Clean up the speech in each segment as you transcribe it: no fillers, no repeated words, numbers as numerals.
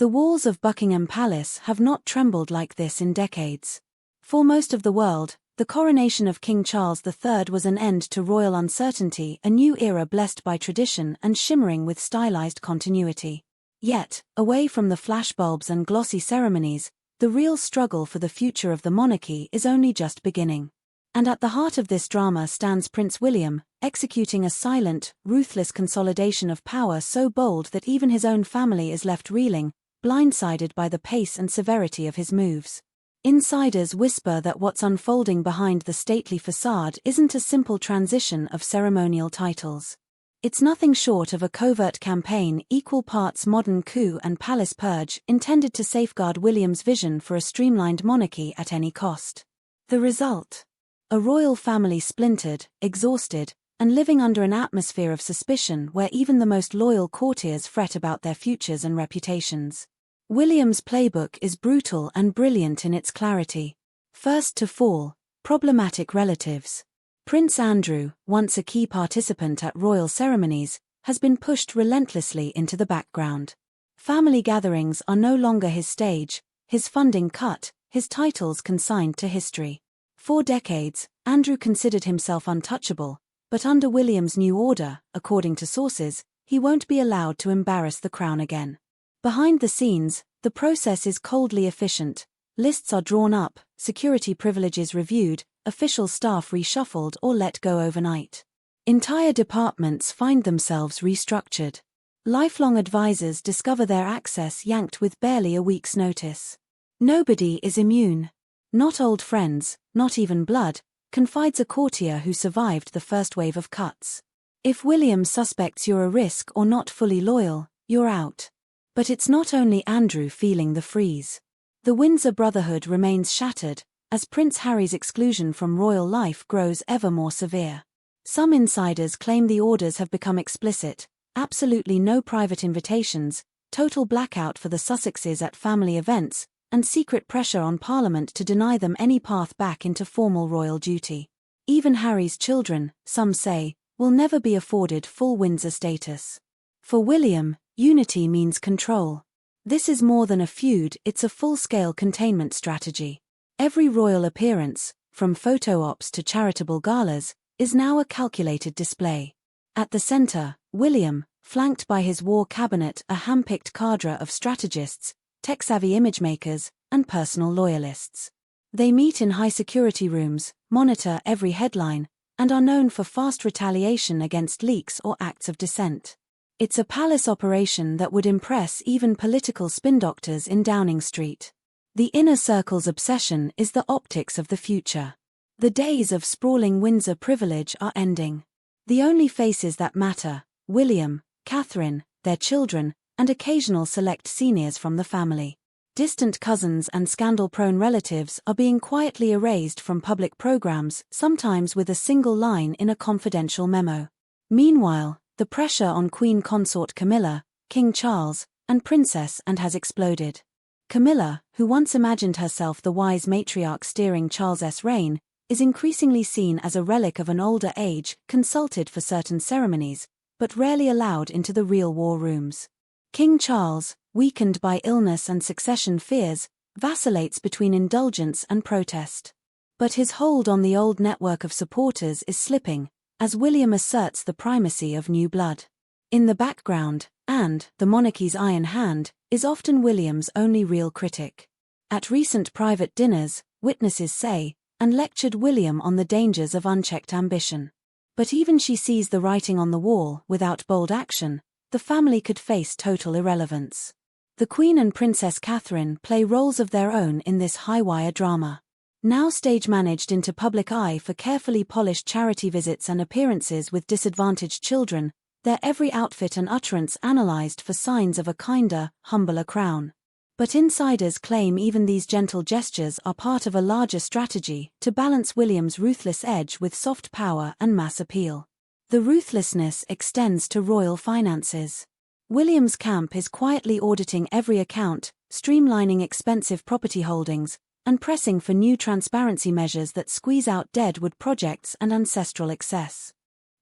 The walls of Buckingham Palace have not trembled like this in decades. For most of the world, the coronation of King Charles III was an end to royal uncertainty, a new era blessed by tradition and shimmering with stylized continuity. Yet, away from the flashbulbs and glossy ceremonies, the real struggle for the future of the monarchy is only just beginning. And at the heart of this drama stands Prince William, executing a silent, ruthless consolidation of power so bold that even his own family is left reeling, blindsided by the pace and severity of his moves. Insiders whisper that what's unfolding behind the stately facade isn't a simple transition of ceremonial titles. It's nothing short of a covert campaign, equal parts modern coup and palace purge, intended to safeguard William's vision for a streamlined monarchy at any cost. The result? A royal family splintered, exhausted, and living under an atmosphere of suspicion where even the most loyal courtiers fret about their futures and reputations. William's playbook is brutal and brilliant in its clarity. First to fall, problematic relatives. Prince Andrew, once a key participant at royal ceremonies, has been pushed relentlessly into the background. Family gatherings are no longer his stage, his funding cut, his titles consigned to history. For decades, Andrew considered himself untouchable, but under William's new order, according to sources, he won't be allowed to embarrass the crown again. Behind the scenes, the process is coldly efficient. Lists are drawn up, security privileges reviewed, official staff reshuffled or let go overnight. Entire departments find themselves restructured. Lifelong advisors discover their access yanked with barely a week's notice. Nobody is immune. Not old friends, not even blood, confides a courtier who survived the first wave of cuts. If William suspects you're a risk or not fully loyal, you're out. But it's not only Andrew feeling the freeze. The Windsor Brotherhood remains shattered, as Prince Harry's exclusion from royal life grows ever more severe. Some insiders claim the orders have become explicit: absolutely no private invitations, total blackout for the Sussexes at family events, and secret pressure on Parliament to deny them any path back into formal royal duty. Even Harry's children, some say, will never be afforded full Windsor status. For William, unity means control. This is more than a feud, it's a full-scale containment strategy. Every royal appearance, from photo ops to charitable galas, is now a calculated display. At the center, William, flanked by his war cabinet, a hand-picked cadre of strategists, tech-savvy imagemakers, and personal loyalists. They meet in high-security rooms, monitor every headline, and are known for fast retaliation against leaks or acts of dissent. It's a palace operation that would impress even political spin doctors in Downing Street. The inner circle's obsession is the optics of the future. The days of sprawling Windsor privilege are ending. The only faces that matter: William, Catherine, their children, and occasional select seniors from the family. Distant cousins and scandal-prone relatives are being quietly erased from public programs, sometimes with a single line in a confidential memo. Meanwhile, the pressure on Queen Consort Camilla, King Charles, and Princess Anne has exploded. Camilla, who once imagined herself the wise matriarch steering Charles's reign, is increasingly seen as a relic of an older age, consulted for certain ceremonies, but rarely allowed into the real war rooms. King Charles, weakened by illness and succession fears, vacillates between indulgence and protest. But his hold on the old network of supporters is slipping, as William asserts the primacy of new blood. In the background, and the monarchy's iron hand, is often William's only real critic. At recent private dinners, witnesses say, Anne lectured William on the dangers of unchecked ambition. But even she sees the writing on the wall. Without bold action, the family could face total irrelevance. The Queen and Princess Catherine play roles of their own in this high-wire drama. Now stage-managed into public eye for carefully polished charity visits and appearances with disadvantaged children, their every outfit and utterance analyzed for signs of a kinder, humbler crown. But insiders claim even these gentle gestures are part of a larger strategy to balance William's ruthless edge with soft power and mass appeal. The ruthlessness extends to royal finances. William's camp is quietly auditing every account, streamlining expensive property holdings, and pressing for new transparency measures that squeeze out deadwood projects and ancestral excess.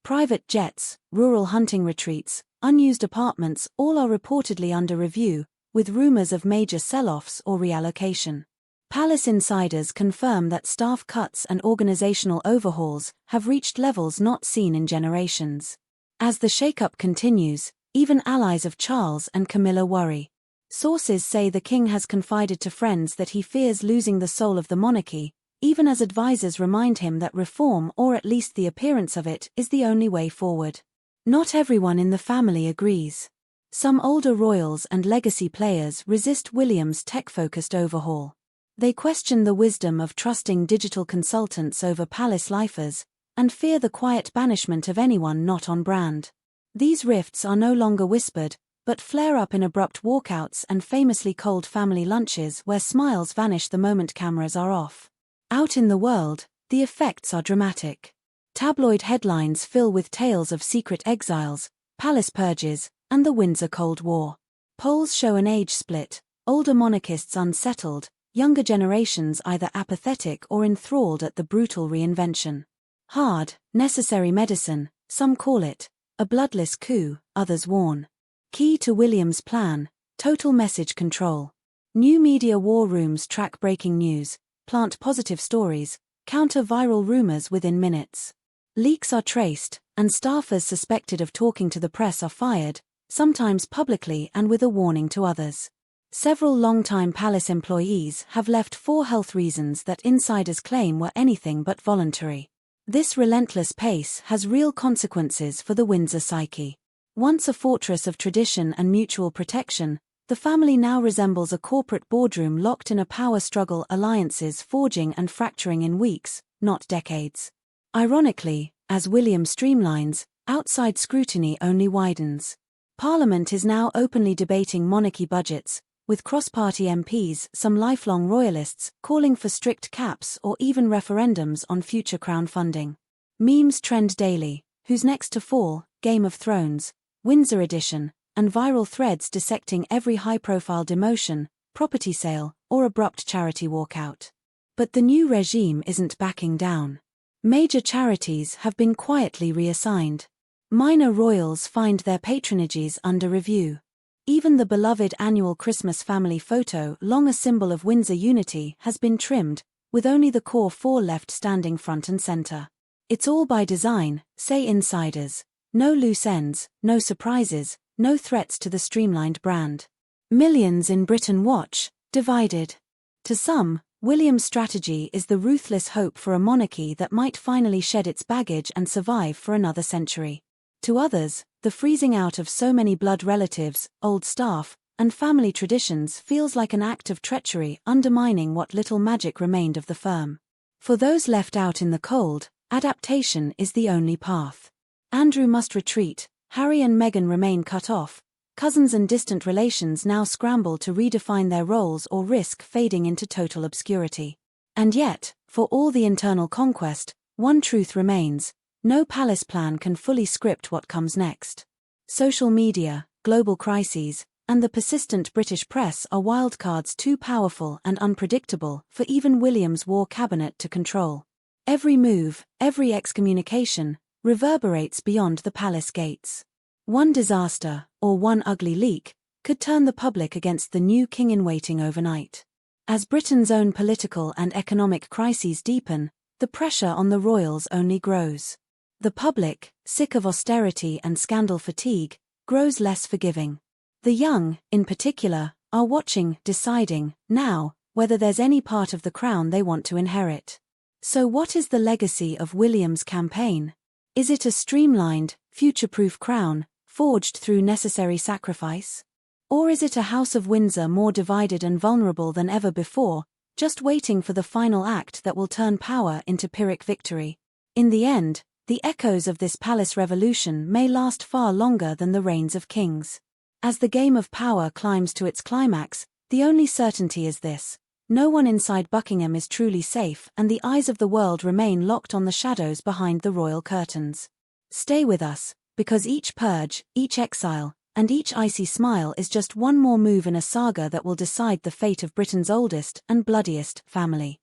Private jets, rural hunting retreats, unused apartments, all are reportedly under review, with rumors of major sell-offs or reallocation. Palace insiders confirm that staff cuts and organizational overhauls have reached levels not seen in generations. As the shakeup continues, even allies of Charles and Camilla worry. Sources say the king has confided to friends that he fears losing the soul of the monarchy, even as advisors remind him that reform, or at least the appearance of it, is the only way forward. Not everyone in the family agrees. Some older royals and legacy players resist William's tech-focused overhaul. They question the wisdom of trusting digital consultants over palace lifers, and fear the quiet banishment of anyone not on brand. These rifts are no longer whispered, but flare up in abrupt walkouts and famously cold family lunches where smiles vanish the moment cameras are off. Out in the world, the effects are dramatic. Tabloid headlines fill with tales of secret exiles, palace purges, and the Windsor Cold War. Polls show an age split, older monarchists unsettled, younger generations either apathetic or enthralled at the brutal reinvention. Hard, necessary medicine, some call it, a bloodless coup, others warn. Key to William's plan, total message control. New media war rooms track breaking news, plant positive stories, counter viral rumors within minutes. Leaks are traced, and staffers suspected of talking to the press are fired, sometimes publicly and with a warning to others. Several longtime palace employees have left for health reasons that insiders claim were anything but voluntary. This relentless pace has real consequences for the Windsor psyche. Once a fortress of tradition and mutual protection, the family now resembles a corporate boardroom locked in a power struggle, alliances forging and fracturing in weeks, not decades. Ironically, as William streamlines, outside scrutiny only widens. Parliament is now openly debating monarchy budgets, with cross-party MPs, some lifelong royalists, calling for strict caps or even referendums on future crown funding. Memes trend daily: who's next to fall, Game of Thrones, Windsor edition, and viral threads dissecting every high-profile demotion, property sale, or abrupt charity walkout. But the new regime isn't backing down. Major charities have been quietly reassigned. Minor royals find their patronages under review. Even the beloved annual Christmas family photo, long a symbol of Windsor unity, has been trimmed, with only the core four left standing front and center. It's all by design, say insiders. No loose ends, no surprises, no threats to the streamlined brand. Millions in Britain watch, divided. To some, William's strategy is the ruthless hope for a monarchy that might finally shed its baggage and survive for another century. To others, the freezing out of so many blood relatives, old staff, and family traditions feels like an act of treachery, undermining what little magic remained of the firm. For those left out in the cold, adaptation is the only path. Andrew must retreat, Harry and Meghan remain cut off, cousins and distant relations now scramble to redefine their roles or risk fading into total obscurity. And yet, for all the internal conquest, one truth remains: no palace plan can fully script what comes next. Social media, global crises, and the persistent British press are wildcards too powerful and unpredictable for even William's war cabinet to control. Every move, every excommunication, reverberates beyond the palace gates. One disaster, or one ugly leak, could turn the public against the new king-in-waiting overnight. As Britain's own political and economic crises deepen, the pressure on the royals only grows. The public, sick of austerity and scandal fatigue, grows less forgiving. The young, in particular, are watching, deciding, now, whether there's any part of the crown they want to inherit. So what is the legacy of William's campaign? Is it a streamlined, future-proof crown, forged through necessary sacrifice? Or is it a House of Windsor more divided and vulnerable than ever before, just waiting for the final act that will turn power into Pyrrhic victory? In the end, the echoes of this palace revolution may last far longer than the reigns of kings. As the game of power climbs to its climax, the only certainty is this: no one inside Buckingham is truly safe, and the eyes of the world remain locked on the shadows behind the royal curtains. Stay with us, because each purge, each exile, and each icy smile is just one more move in a saga that will decide the fate of Britain's oldest and bloodiest family.